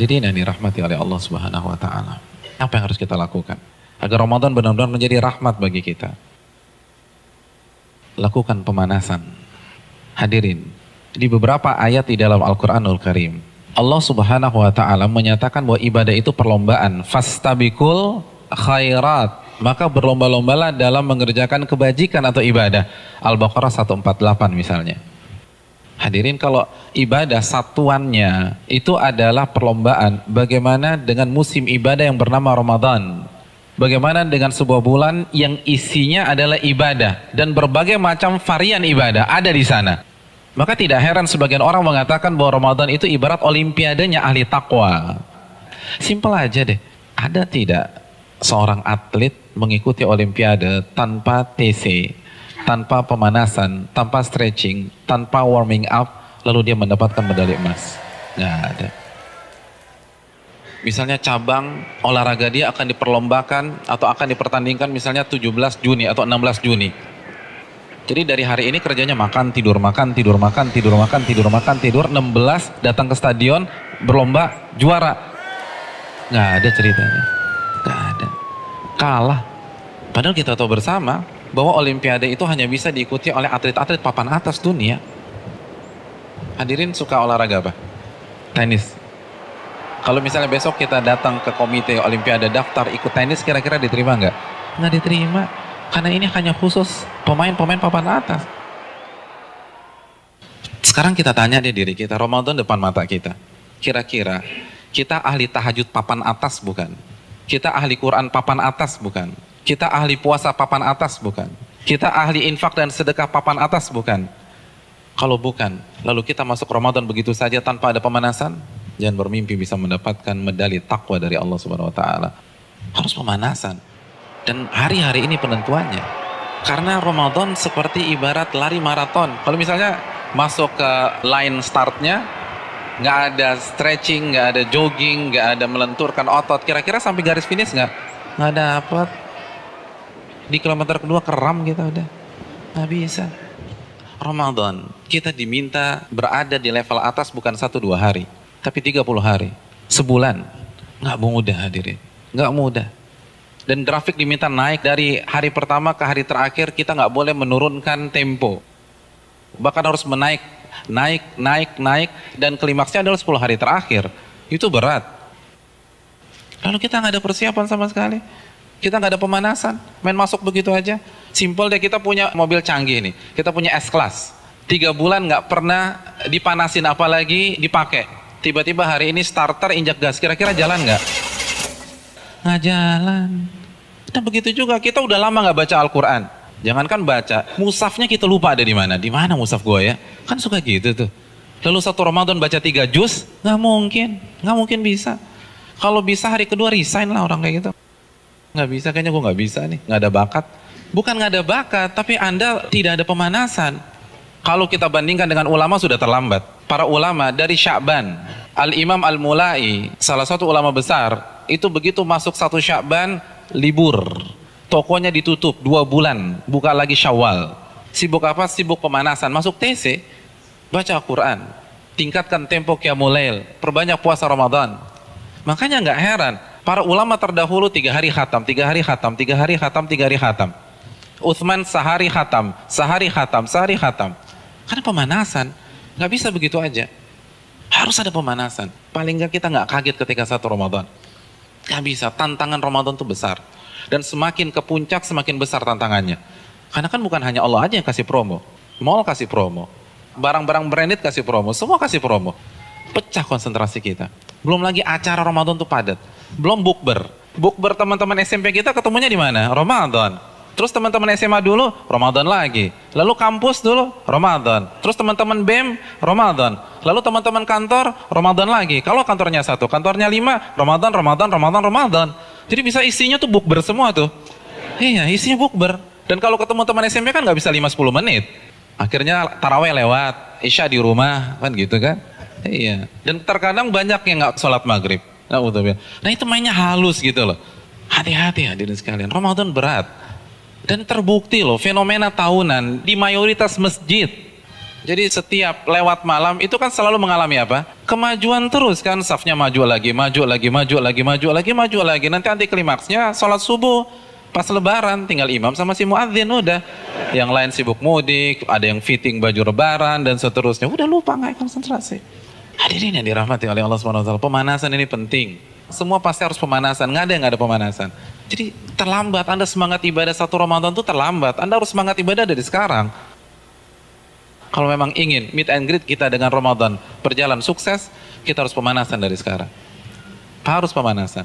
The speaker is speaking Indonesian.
Hadirin yang dirahmati oleh Allah Subhanahu wa taala. Apa yang harus kita lakukan agar Ramadan benar-benar menjadi rahmat bagi kita? Lakukan pemanasan. Hadirin, di beberapa ayat di dalam Al-Qur'anul Karim, Allah Subhanahu wa taala menyatakan bahwa ibadah itu perlombaan. Fastabiqul khairat. Maka berlomba-lombalah dalam mengerjakan kebajikan atau ibadah. Al-Baqarah 148 misalnya. Hadirin, kalau ibadah satuannya itu adalah perlombaan, bagaimana dengan musim ibadah yang bernama Ramadan? Bagaimana dengan sebuah bulan yang isinya adalah ibadah dan berbagai macam varian ibadah ada di sana? Maka tidak heran sebagian orang mengatakan bahwa Ramadan itu ibarat olimpiadenya ahli takwa. Simpel aja deh. Ada tidak seorang atlet mengikuti olimpiade tanpa TC? Tanpa pemanasan, tanpa stretching, tanpa warming up, lalu dia mendapatkan medali emas? Nggak ada. Misalnya cabang olahraga dia akan diperlombakan atau akan dipertandingkan misalnya 17 Juni atau 16 Juni. Jadi dari hari ini kerjanya makan, tidur, makan, tidur, makan, tidur, makan, tidur, makan, tidur, 16 datang ke stadion, berlomba, juara. Nggak ada ceritanya. Nggak ada. Kalah. Padahal kita tahu bersama bahwa olimpiade itu hanya bisa diikuti oleh atlet-atlet papan atas dunia. Hadirin suka olahraga apa? Tenis. Kalau misalnya besok kita datang ke komite olimpiade daftar ikut tenis, kira-kira diterima nggak? Nggak diterima. Karena ini hanya khusus pemain-pemain papan atas. Sekarang kita tanya deh diri kita, Ramadan depan mata kita. Kira-kira kita ahli tahajud papan atas bukan? Kita ahli Quran papan atas bukan? Kita ahli puasa papan atas bukan? Kita ahli infak dan sedekah papan atas bukan? Kalau bukan, lalu kita masuk Ramadan begitu saja tanpa ada pemanasan? Jangan bermimpi bisa mendapatkan medali takwa dari Allah Subhanahu wa taala. Harus pemanasan. Dan hari-hari ini penentuannya. Karena Ramadan seperti ibarat lari maraton. Kalau misalnya masuk ke line startnya, nggak ada stretching, nggak ada jogging, nggak ada melenturkan otot, kira-kira sampai garis finish nggak dapat. Di kilometer kedua keram kita udah, nggak bisa. Ramadan kita diminta berada di level atas bukan 1-2 hari, tapi 30 hari, sebulan. Nggak mudah hadirin, nggak mudah. Dan grafik diminta naik dari hari pertama ke hari terakhir, kita nggak boleh menurunkan tempo. Bahkan harus naik, dan klimaksnya adalah 10 hari terakhir. Itu berat. Lalu kita nggak ada persiapan sama sekali. Kita nggak ada pemanasan, main masuk begitu aja. Simpel deh, kita punya mobil canggih nih, kita punya S-Class. 3 bulan nggak pernah dipanasin apalagi dipakai. Tiba-tiba hari ini starter injak gas, kira-kira jalan nggak? Nggak jalan. Nah begitu juga, kita udah lama nggak baca Al-Quran. Jangankan baca, mushafnya kita lupa ada di mana. Di mana mushaf gue ya? Kan suka gitu tuh. Lalu satu Ramadan baca 3 juz, nggak mungkin bisa. Kalau bisa hari kedua resign lah orang kayak gitu. Nggak bisa, kayaknya gue nggak bisa nih, nggak ada bakat. Bukan nggak ada bakat, tapi Anda tidak ada pemanasan. Kalau kita bandingkan dengan ulama sudah terlambat. Para ulama dari Sya'ban, Al-Imam Al-Mulai, salah satu ulama besar, itu begitu masuk 1 Sya'ban, libur. Tokonya ditutup 2 bulan, buka lagi Syawal. Sibuk apa? Sibuk pemanasan. Masuk TC, baca Al-Quran, tingkatkan tempo Qiyamul Lail, perbanyak puasa Ramadan. Makanya nggak heran, para ulama terdahulu 3 hari khatam, 3 hari khatam, 3 hari khatam, 3 hari khatam. Utsman sehari khatam, sehari khatam, sehari khatam. Karena pemanasan, nggak bisa begitu aja. Harus ada pemanasan. Paling nggak kita nggak kaget ketika 1 Ramadan. Nggak bisa, tantangan Ramadan itu besar. Dan semakin ke puncak, semakin besar tantangannya. Karena kan bukan hanya Allah aja yang kasih promo. Mall kasih promo. Barang-barang branded kasih promo. Semua kasih promo. Pecah konsentrasi kita. Belum lagi acara Ramadan tuh padat. Belum bukber. Bukber teman-teman SMP kita ketemunya di mana? Ramadan. Terus teman-teman SMA dulu, Ramadan lagi. Lalu kampus dulu, Ramadan. Terus teman-teman BEM, Ramadan. Lalu teman-teman kantor, Ramadan lagi. Kalau kantornya 1, kantornya 5, Ramadan. Jadi bisa isinya tuh bukber semua tuh. Iya, isinya bukber. Dan kalau ketemu teman SMP kan nggak bisa 5-10 menit. Akhirnya taraweh lewat, isya di rumah, kan gitu kan. Iya. Dan terkadang banyak yang nggak sholat maghrib. Nah itu mainnya halus gitu loh. Hati-hati hadirin sekalian, Ramadan berat. Dan terbukti loh, fenomena tahunan di mayoritas masjid. Jadi setiap lewat malam itu kan selalu mengalami apa? Kemajuan terus kan, safnya maju lagi, maju lagi, maju lagi, maju lagi, maju lagi. Nanti anti klimaksnya sholat subuh pas lebaran tinggal imam sama si muadzin udah. Yang lain sibuk mudik, ada yang fitting baju lebaran dan seterusnya. Udah lupa, nggak konsentrasi. Hadirin yang dirahmati oleh Allah SWT, pemanasan ini penting. Semua pasti harus pemanasan, nggak ada yang nggak ada pemanasan. Jadi terlambat, Anda semangat ibadah satu Ramadan itu terlambat. Anda harus semangat ibadah dari sekarang. Kalau memang ingin meet and greet kita dengan Ramadan berjalan sukses, kita harus pemanasan dari sekarang. Harus pemanasan.